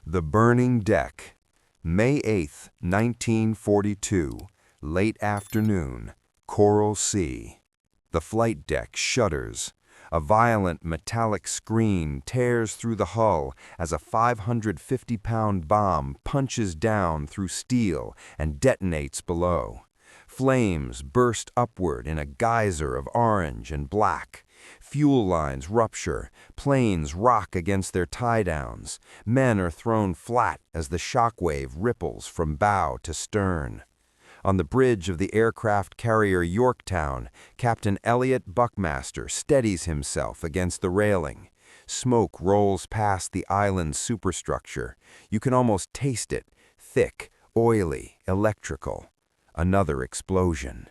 The Burning Deck, May 8, 1942, late afternoon, Coral Sea. The flight deck shudders. A violent metallic scream tears through the hull as a 550-pound bomb punches down through steel and detonates below. Flames burst upward in a geyser of orange and black. Fuel lines rupture, planes rock against their tie-downs, men are thrown flat as the shockwave ripples from bow to stern. On the bridge of the aircraft carrier Yorktown, Captain Elliot Buckmaster steadies himself against the railing. Smoke rolls past the island's superstructure. You can almost taste it, thick, oily, electrical. Another explosion.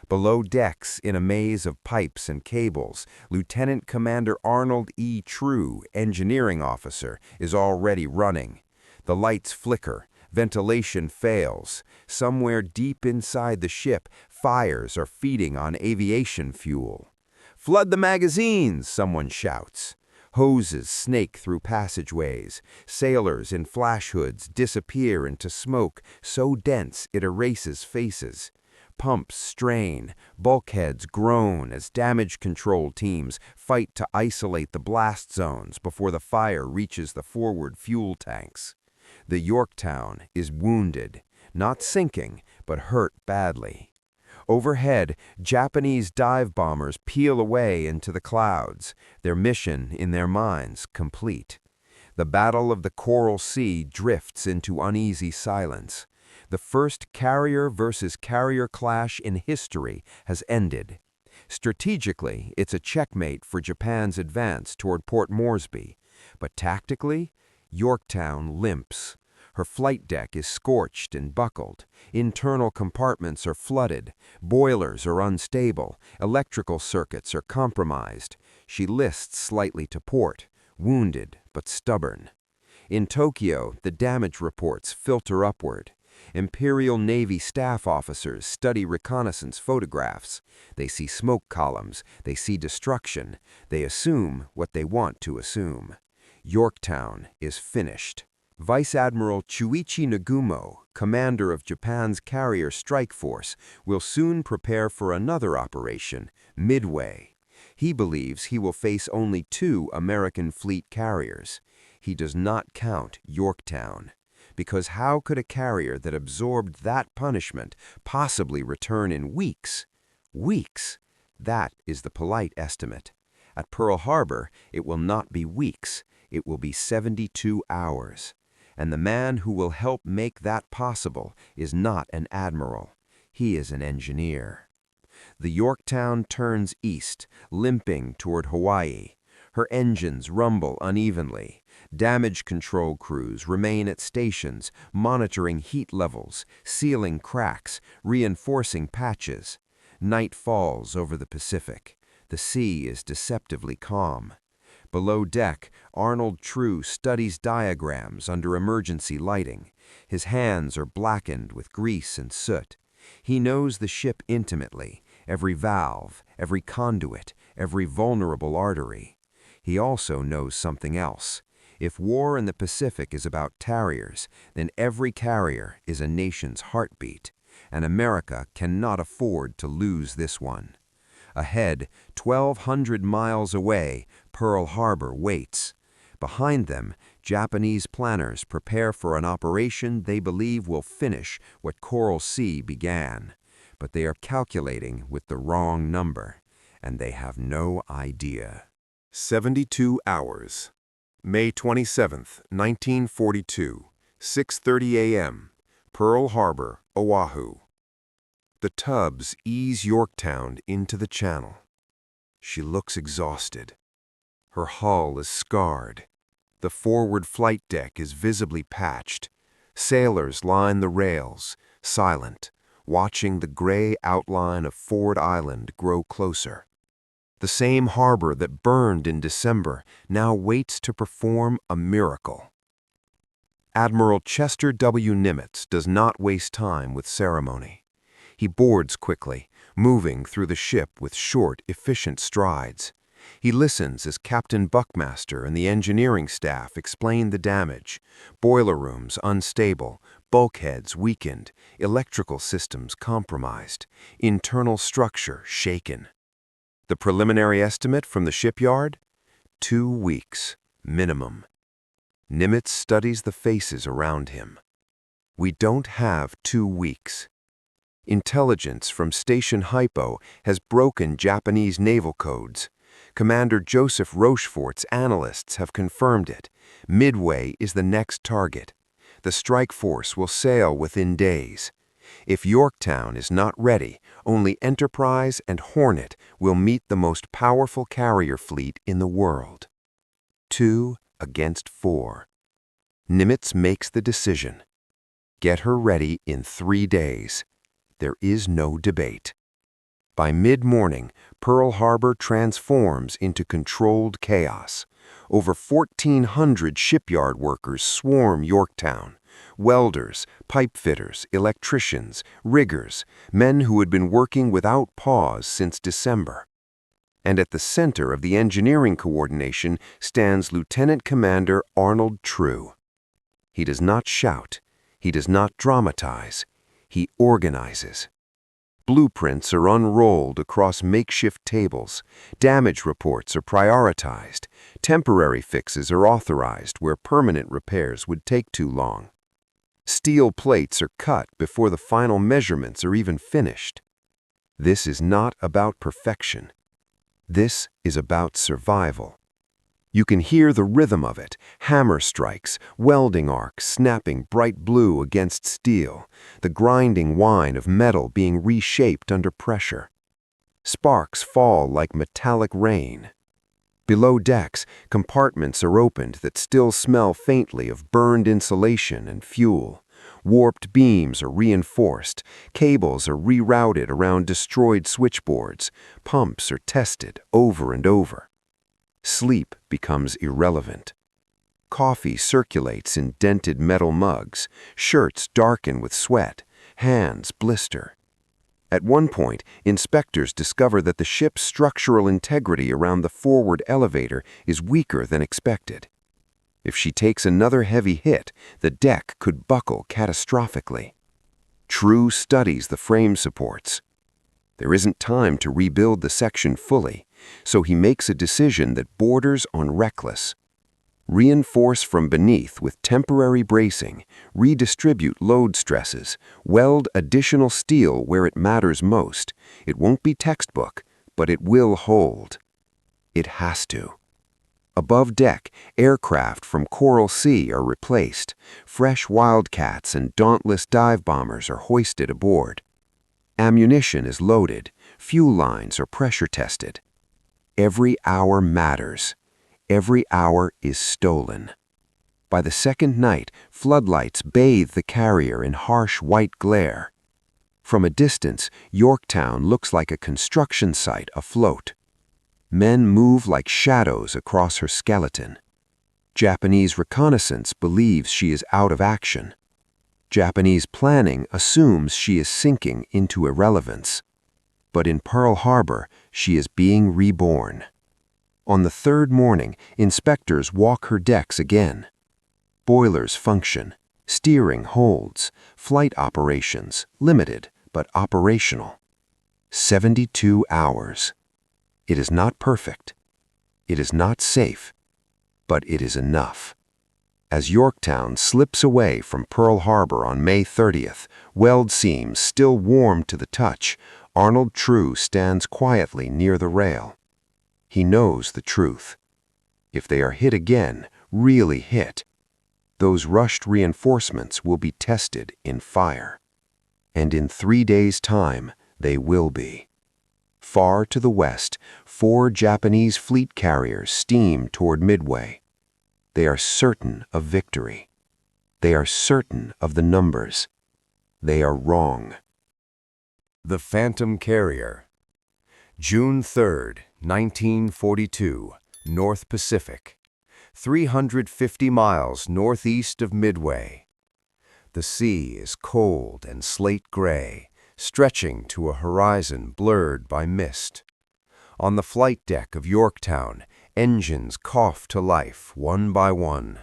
Below decks, in a maze of pipes and cables, Lieutenant Commander Arnold E. True, engineering officer, is already running. The lights flicker. Ventilation fails. Somewhere deep inside the ship, fires are feeding on aviation fuel. "Flood the magazines!" someone shouts. Hoses snake through passageways. Sailors in flash hoods disappear into smoke so dense it erases faces. Pumps strain, bulkheads groan as damage control teams fight to isolate the blast zones before the fire reaches the forward fuel tanks. The Yorktown is wounded, not sinking, but hurt badly. Overhead, Japanese dive bombers peel away into the clouds, their mission in their minds complete. The Battle of the Coral Sea drifts into uneasy silence. The first carrier versus carrier clash in history has ended. Strategically, it's a checkmate for Japan's advance toward Port Moresby, but tactically, Yorktown limps. Her flight deck is scorched and buckled. Internal compartments are flooded. Boilers are unstable. Electrical circuits are compromised. She lists slightly to port, wounded but stubborn. In Tokyo, the damage reports filter upward. Imperial Navy staff officers study reconnaissance photographs. They see smoke columns. They see destruction. They assume what they want to assume. Yorktown is finished. Vice Admiral Chuichi Nagumo, commander of Japan's carrier strike force, will soon prepare for another operation, Midway. He believes he will face only 2 American fleet carriers. He does not count Yorktown, because how could a carrier that absorbed that punishment possibly return in weeks? Weeks! That is the polite estimate. At Pearl Harbor, it will not be weeks. It will be 72 hours. And the man who will help make that possible is not an admiral. He is an engineer. The Yorktown turns east, limping toward Hawaii. Her engines rumble unevenly. Damage control crews remain at stations, monitoring heat levels, sealing cracks, reinforcing patches. Night falls over the Pacific. The sea is deceptively calm. Below deck, Arnold True studies diagrams under emergency lighting. His hands are blackened with grease and soot. He knows the ship intimately, every valve, every conduit, every vulnerable artery. He also knows something else. If war in the Pacific is about carriers, then every carrier is a nation's heartbeat, and America cannot afford to lose this one. Ahead, 1,200 miles away, Pearl Harbor waits. Behind them, Japanese planners prepare for an operation they believe will finish what Coral Sea began. But they are calculating with the wrong number, and they have no idea. 72 hours. May 27, 1942, 6:30 a.m., Pearl Harbor, Oahu. The tubs ease Yorktown into the channel. She looks exhausted. Her hull is scarred. The forward flight deck is visibly patched. Sailors line the rails, silent, watching the gray outline of Ford Island grow closer. The same harbor that burned in December now waits to perform a miracle. Admiral Chester W. Nimitz does not waste time with ceremony. He boards quickly, moving through the ship with short, efficient strides. He listens as Captain Buckmaster and the engineering staff explain the damage. Boiler rooms unstable, bulkheads weakened, electrical systems compromised, internal structure shaken. The preliminary estimate from the shipyard? 2 weeks, minimum. Nimitz studies the faces around him. We don't have 2 weeks. Intelligence from Station Hypo has broken Japanese naval codes. Commander Joseph Rochefort's analysts have confirmed it. Midway is the next target. The strike force will sail within days. If Yorktown is not ready, only Enterprise and Hornet will meet the most powerful carrier fleet in the world. 2 against 4. Nimitz makes the decision. Get her ready in 3 days. There is no debate. By mid-morning, Pearl Harbor transforms into controlled chaos. Over 1,400 shipyard workers swarm Yorktown. Welders, pipe fitters, electricians, riggers, men who had been working without pause since December. And at the center of the engineering coordination stands Lieutenant Commander Arnold True. He does not shout. He does not dramatize. He organizes. Blueprints are unrolled across makeshift tables. Damage reports are prioritized. Temporary fixes are authorized where permanent repairs would take too long. Steel plates are cut before the final measurements are even finished. This is not about perfection. This is about survival. You can hear the rhythm of it, hammer strikes, welding arcs snapping bright blue against steel, the grinding whine of metal being reshaped under pressure. Sparks fall like metallic rain. Below decks, compartments are opened that still smell faintly of burned insulation and fuel. Warped beams are reinforced, cables are rerouted around destroyed switchboards, pumps are tested over and over. Sleep becomes irrelevant. Coffee circulates in dented metal mugs, shirts darken with sweat, hands blister. At one point, inspectors discover that the ship's structural integrity around the forward elevator is weaker than expected. If she takes another heavy hit, the deck could buckle catastrophically. True studies the frame supports. There isn't time to rebuild the section fully, so he makes a decision that borders on reckless. Reinforce from beneath with temporary bracing, redistribute load stresses, weld additional steel where it matters most. It won't be textbook, but it will hold. It has to. Above deck, aircraft from Coral Sea are replaced. Fresh Wildcats and Dauntless dive bombers are hoisted aboard. Ammunition is loaded. Fuel lines are pressure tested. Every hour matters. Every hour is stolen. By the second night, floodlights bathe the carrier in harsh white glare. From a distance, Yorktown looks like a construction site afloat. Men move like shadows across her skeleton. Japanese reconnaissance believes she is out of action. Japanese planning assumes she is sinking into irrelevance. But in Pearl Harbor, she is being reborn. On the third morning, inspectors walk her decks again. Boilers function, steering holds, flight operations limited but operational. 72 hours. It is not perfect. It is not safe, but it is enough. As Yorktown slips away from Pearl Harbor on May 30th, weld seams still warm to the touch, Arnold True stands quietly near the rail. He knows the truth. If they are hit again, really hit, those rushed reinforcements will be tested in fire. And in 3 days' time, they will be. Far to the west, 4 Japanese fleet carriers steam toward Midway. They are certain of victory. They are certain of the numbers. They are wrong. The Phantom Carrier. June 3, 1942, North Pacific. 350 miles northeast of Midway. The sea is cold and slate gray, stretching to a horizon blurred by mist. On the flight deck of Yorktown, engines cough to life one by one.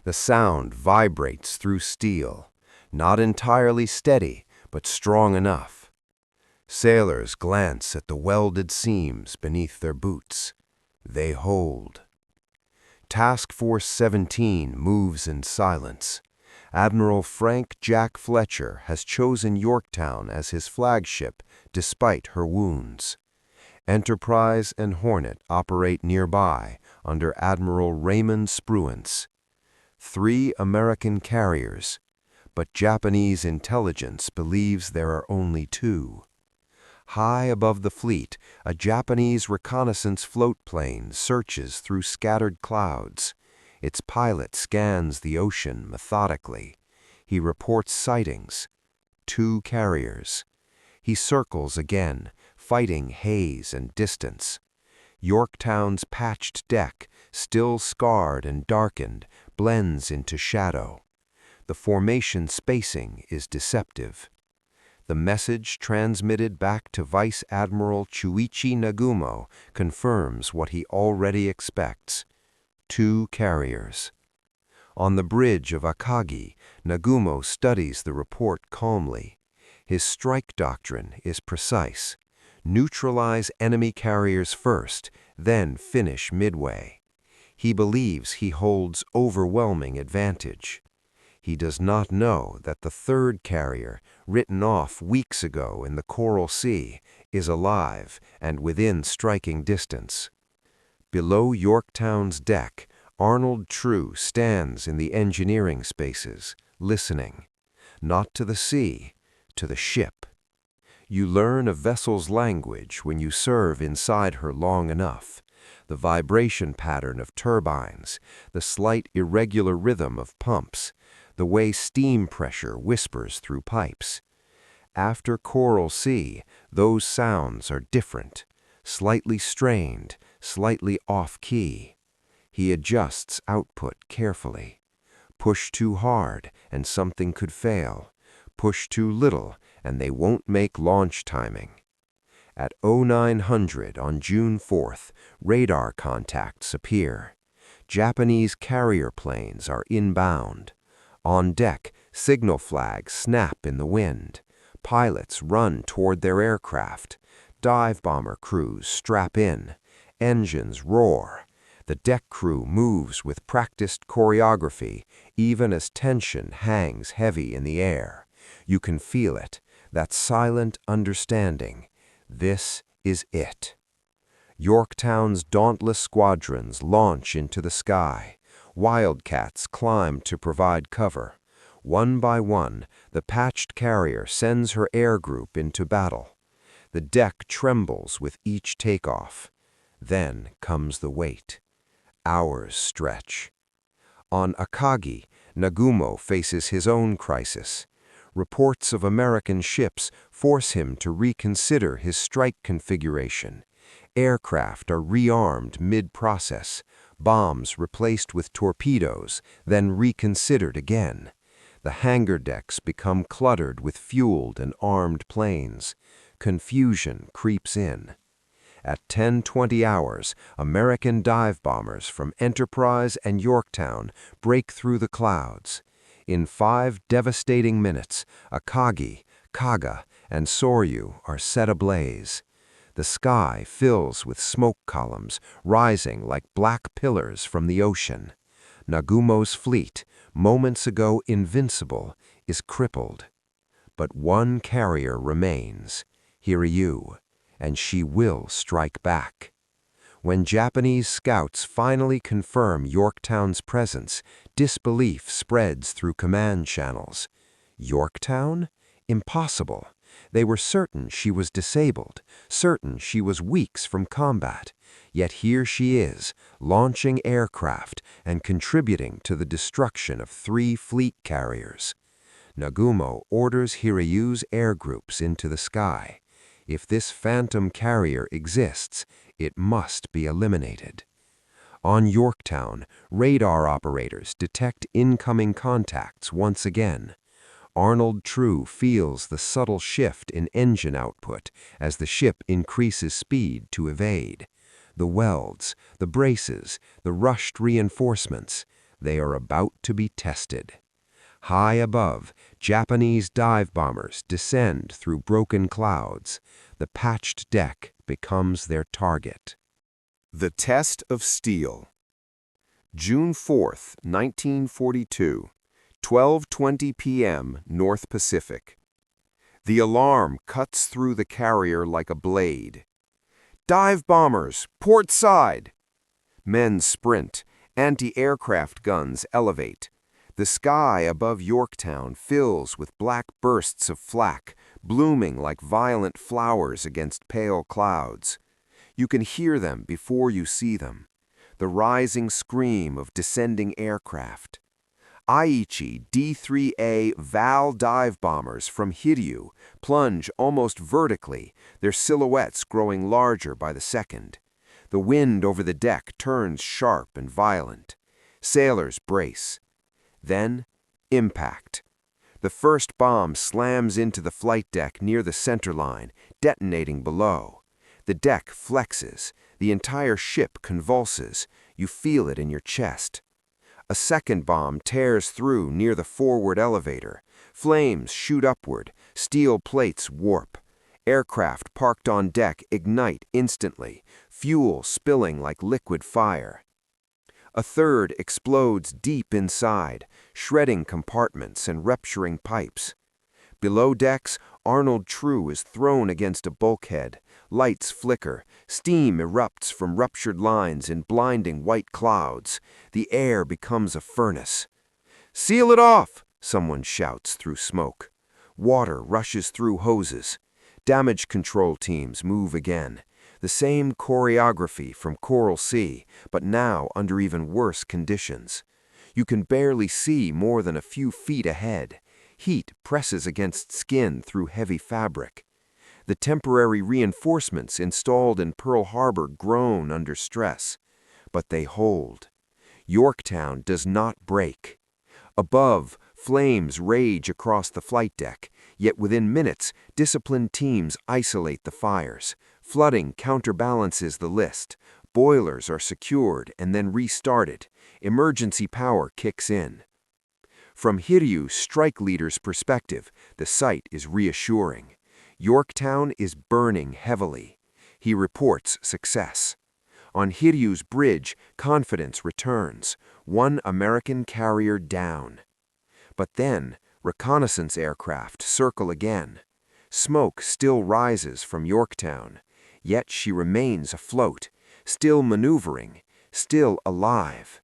The sound vibrates through steel, not entirely steady, but strong enough. Sailors glance at the welded seams beneath their boots. They hold. Task Force 17 moves in silence. Admiral Frank Jack Fletcher has chosen Yorktown as his flagship despite her wounds. Enterprise and Hornet operate nearby under Admiral Raymond Spruance. 3 American carriers, but Japanese intelligence believes there are only 2. High above the fleet, a Japanese reconnaissance float plane searches through scattered clouds. Its pilot scans the ocean methodically. He reports sightings. 2 carriers. He circles again, fighting haze and distance. Yorktown's patched deck, still scarred and darkened, blends into shadow. The formation spacing is deceptive. The message transmitted back to Vice Admiral Chuichi Nagumo confirms what he already expects. 2 carriers. On the bridge of Akagi, Nagumo studies the report calmly. His strike doctrine is precise. Neutralize enemy carriers first, then finish Midway. He believes he holds overwhelming advantage. He does not know that the 3rd carrier, written off weeks ago in the Coral Sea, is alive and within striking distance. Below Yorktown's deck, Arnold True stands in the engineering spaces, listening, not to the sea, to the ship. You learn a vessel's language when you serve inside her long enough. The vibration pattern of turbines, the slight irregular rhythm of pumps, the way steam pressure whispers through pipes. After Coral Sea, those sounds are different, slightly strained, slightly off-key. He adjusts output carefully. Push too hard, and something could fail. Push too little, and they won't make launch timing. At 0900 on June 4th, radar contacts appear. Japanese carrier planes are inbound. On deck, signal flags snap in the wind. Pilots run toward their aircraft. Dive bomber crews strap in. Engines roar. The deck crew moves with practiced choreography, even as tension hangs heavy in the air. You can feel it, that silent understanding. This is it. Yorktown's dauntless squadrons launch into the sky. Wildcats climb to provide cover. One by one, the patched carrier sends her air group into battle. The deck trembles with each takeoff. Then comes the wait. Hours stretch. On Akagi, Nagumo faces his own crisis. Reports of American ships force him to reconsider his strike configuration. Aircraft are rearmed mid-process, bombs replaced with torpedoes, then reconsidered again. The hangar decks become cluttered with fueled and armed planes. Confusion creeps in. At 10:20 hours, American dive bombers from Enterprise and Yorktown break through the clouds. In 5 devastating minutes, Akagi, Kaga, and Soryu are set ablaze. The sky fills with smoke columns, rising like black pillars from the ocean. Nagumo's fleet, moments ago invincible, is crippled. But one carrier remains, Hiryu, and she will strike back. When Japanese scouts finally confirm Yorktown's presence, disbelief spreads through command channels. Yorktown? Impossible. They were certain she was disabled, certain she was weeks from combat. Yet here she is, launching aircraft and contributing to the destruction of 3 fleet carriers. Nagumo orders Hiryu's air groups into the sky. If this phantom carrier exists, it must be eliminated. On Yorktown, radar operators detect incoming contacts once again. Arnold True feels the subtle shift in engine output as the ship increases speed to evade. The welds, the braces, the rushed reinforcements, they are about to be tested. High above, Japanese dive bombers descend through broken clouds. The patched deck becomes their target. The Test of Steel. June 4th, 1942, 12:20 p.m. North Pacific. The alarm cuts through the carrier like a blade. Dive bombers, port side! Men sprint, anti-aircraft guns elevate. The sky above Yorktown fills with black bursts of flak, blooming like violent flowers against pale clouds. You can hear them before you see them, the rising scream of descending aircraft. Aichi D-3A Val dive bombers from Hiryu plunge almost vertically, their silhouettes growing larger by the second. The wind over the deck turns sharp and violent. Sailors brace. Then, impact. The first bomb slams into the flight deck near the center line, detonating below. The deck flexes. The entire ship convulses. You feel it in your chest. A second bomb tears through near the forward elevator. Flames shoot upward. Steel plates warp. Aircraft parked on deck ignite instantly, fuel spilling like liquid fire. A third explodes deep inside, shredding compartments and rupturing pipes. Below decks, Arnold True is thrown against a bulkhead. Lights flicker. Steam erupts from ruptured lines in blinding white clouds. The air becomes a furnace. "Seal it off!" someone shouts through smoke. Water rushes through hoses. Damage control teams move again. The same choreography from Coral Sea, but now under even worse conditions. You can barely see more than a few feet ahead. Heat presses against skin through heavy fabric. The temporary reinforcements installed in Pearl Harbor groan under stress, but they hold. Yorktown does not break. Above, flames rage across the flight deck, yet within minutes, disciplined teams isolate the fires. Flooding counterbalances the list. Boilers are secured and then restarted. Emergency power kicks in. From Hiryu's strike leader's perspective, the sight is reassuring. Yorktown is burning heavily. He reports success. On Hiryu's bridge, confidence returns. One American carrier down. But then, reconnaissance aircraft circle again. Smoke still rises from Yorktown. Yet she remains afloat, still maneuvering, still alive.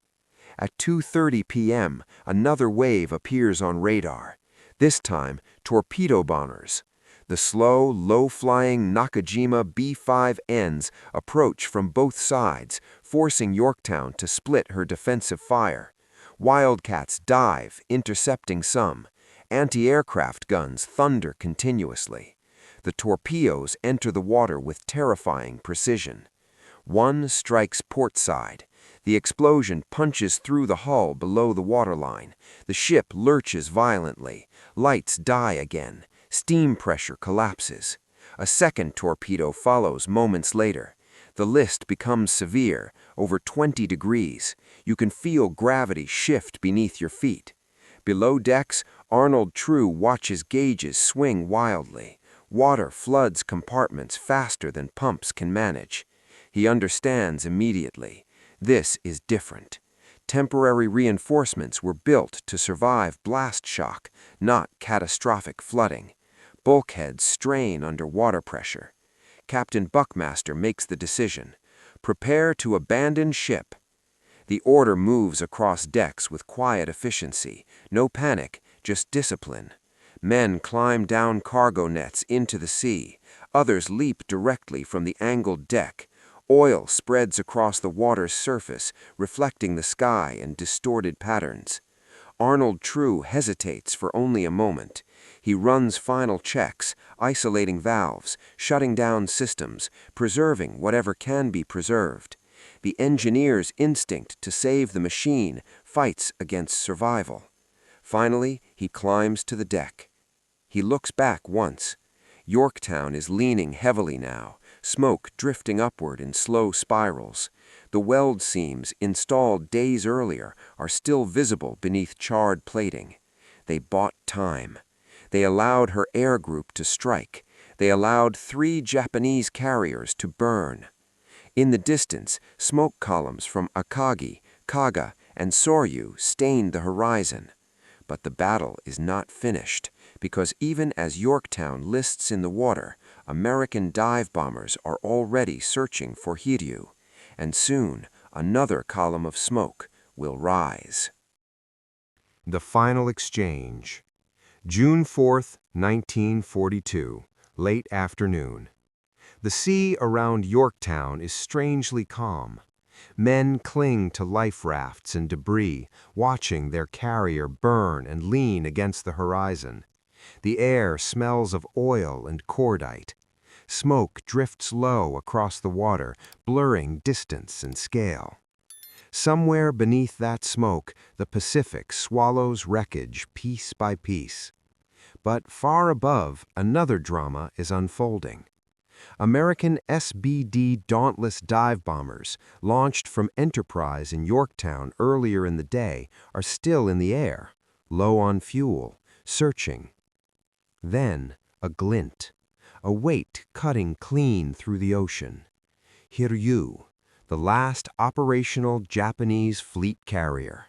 At 2:30 p.m., another wave appears on radar. This time, torpedo bombers. The slow, low-flying Nakajima B-5Ns approach from both sides, forcing Yorktown to split her defensive fire. Wildcats dive, intercepting some. Anti-aircraft guns thunder continuously. The torpedoes enter the water with terrifying precision. One strikes port side. The explosion punches through the hull below the waterline. The ship lurches violently. Lights die again. Steam pressure collapses. A second torpedo follows moments later. The list becomes severe, over 20 degrees. You can feel gravity shift beneath your feet. Below decks, Arnold True watches gauges swing wildly. Water floods compartments faster than pumps can manage. He understands immediately. This is different. Temporary reinforcements were built to survive blast shock, not catastrophic flooding. Bulkheads strain under water pressure. Captain Buckmaster makes the decision. Prepare to abandon ship. The order moves across decks with quiet efficiency. No panic, just discipline. Men climb down cargo nets into the sea. Others leap directly from the angled deck. Oil spreads across the water's surface, reflecting the sky in distorted patterns. Arnold True hesitates for only a moment. He runs final checks, isolating valves, shutting down systems, preserving whatever can be preserved. The engineer's instinct to save the machine fights against survival. Finally, he climbs to the deck. He looks back once. Yorktown is leaning heavily now, smoke drifting upward in slow spirals. The weld seams, installed days earlier, are still visible beneath charred plating. They bought time. They allowed her air group to strike. They allowed 3 Japanese carriers to burn. In the distance, smoke columns from Akagi, Kaga, and Soryu stained the horizon. But the battle is not finished, because even as Yorktown lists in the water, American dive bombers are already searching for Hiryu, and soon another column of smoke will rise. The final exchange. June 4th, 1942, late afternoon. The sea around Yorktown is strangely calm. Men cling to life rafts and debris, watching their carrier burn and lean against the horizon. The air smells of oil and cordite. Smoke drifts low across the water, blurring distance and scale. Somewhere beneath that smoke, the Pacific swallows wreckage piece by piece. But far above, another drama is unfolding. American SBD Dauntless dive bombers, launched from Enterprise in Yorktown earlier in the day, are still in the air, low on fuel, searching. Then, a glint, a weight cutting clean through the ocean. Hiryu, the last operational Japanese fleet carrier.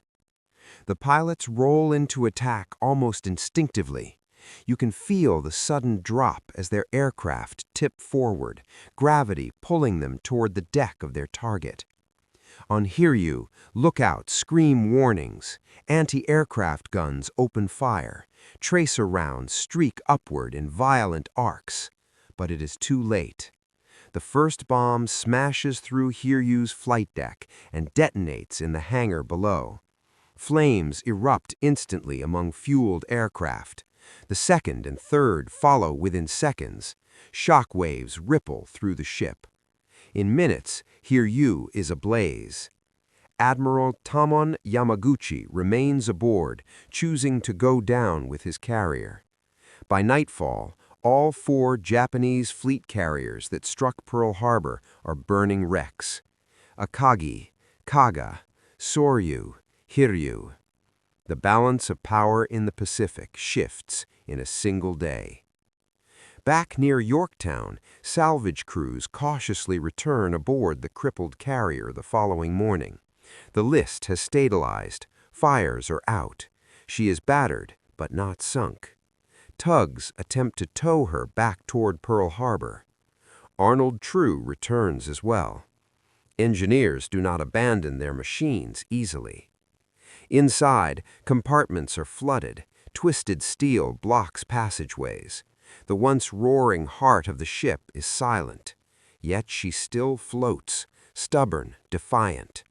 The pilots roll into attack almost instinctively. You can feel the sudden drop as their aircraft tip forward, gravity pulling them toward the deck of their target. On Hiryu, lookouts scream warnings, anti-aircraft guns open fire, tracer rounds streak upward in violent arcs. But it is too late. The first bomb smashes through Hiryu's flight deck and detonates in the hangar below. Flames erupt instantly among fueled aircraft. The second and third follow within seconds. Shock waves ripple through the ship. In minutes, Hiryu is ablaze. Admiral Tamon Yamaguchi remains aboard, choosing to go down with his carrier. By nightfall, all 4 Japanese fleet carriers that struck Pearl Harbor are burning wrecks. Akagi, Kaga, Soryu, Hiryu. The balance of power in the Pacific shifts in a single day. Back near Yorktown, salvage crews cautiously return aboard the crippled carrier the following morning. The list has stabilized. Fires are out. She is battered, but not sunk. Tugs attempt to tow her back toward Pearl Harbor. Arnold True returns as well. Engineers do not abandon their machines easily. Inside, compartments are flooded. Twisted steel blocks passageways. The once roaring heart of the ship is silent. Yet she still floats, stubborn, defiant.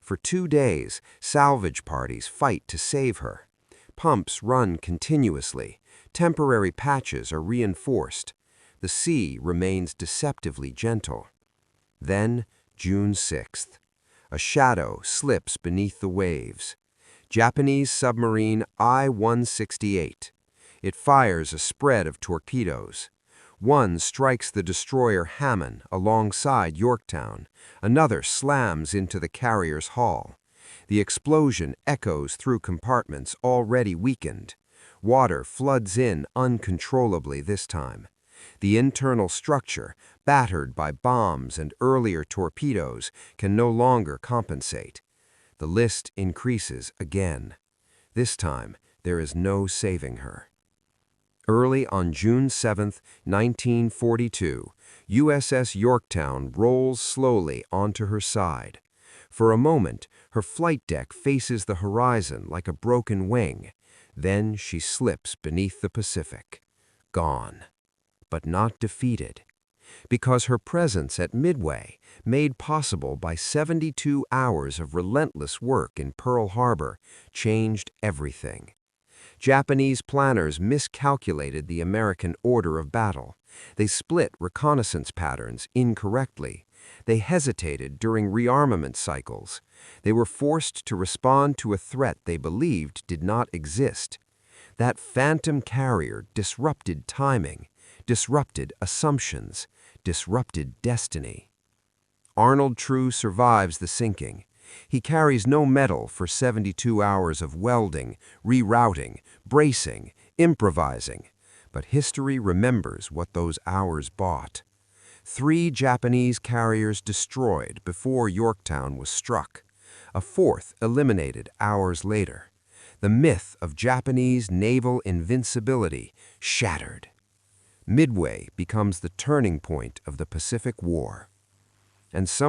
For 2 days, salvage parties fight to save her. Pumps run continuously. Temporary patches are reinforced. The sea remains deceptively gentle. Then, June 6th. A shadow slips beneath the waves. Japanese submarine I-168. It fires a spread of torpedoes. One strikes the destroyer Hammond alongside Yorktown. Another slams into the carrier's hull. The explosion echoes through compartments already weakened. Water floods in uncontrollably this time. The internal structure, battered by bombs and earlier torpedoes, can no longer compensate. The list increases again. This time, there is no saving her. Early on June 7, 1942, USS Yorktown rolls slowly onto her side. For a moment, her flight deck faces the horizon like a broken wing. Then she slips beneath the Pacific. Gone. But not defeated. Because her presence at Midway, made possible by 72 hours of relentless work in Pearl Harbor, changed everything. Japanese planners miscalculated the American order of battle. They split reconnaissance patterns incorrectly. They hesitated during rearmament cycles. They were forced to respond to a threat they believed did not exist. That phantom carrier disrupted timing, disrupted assumptions, disrupted destiny. Arnold True survives the sinking. He carries no medal for 72 hours of welding, rerouting, bracing, improvising. But history remembers what those hours bought. 3 Japanese carriers destroyed before Yorktown was struck. A 4th eliminated hours later. The myth of Japanese naval invincibility shattered. Midway becomes the turning point of the Pacific War. And some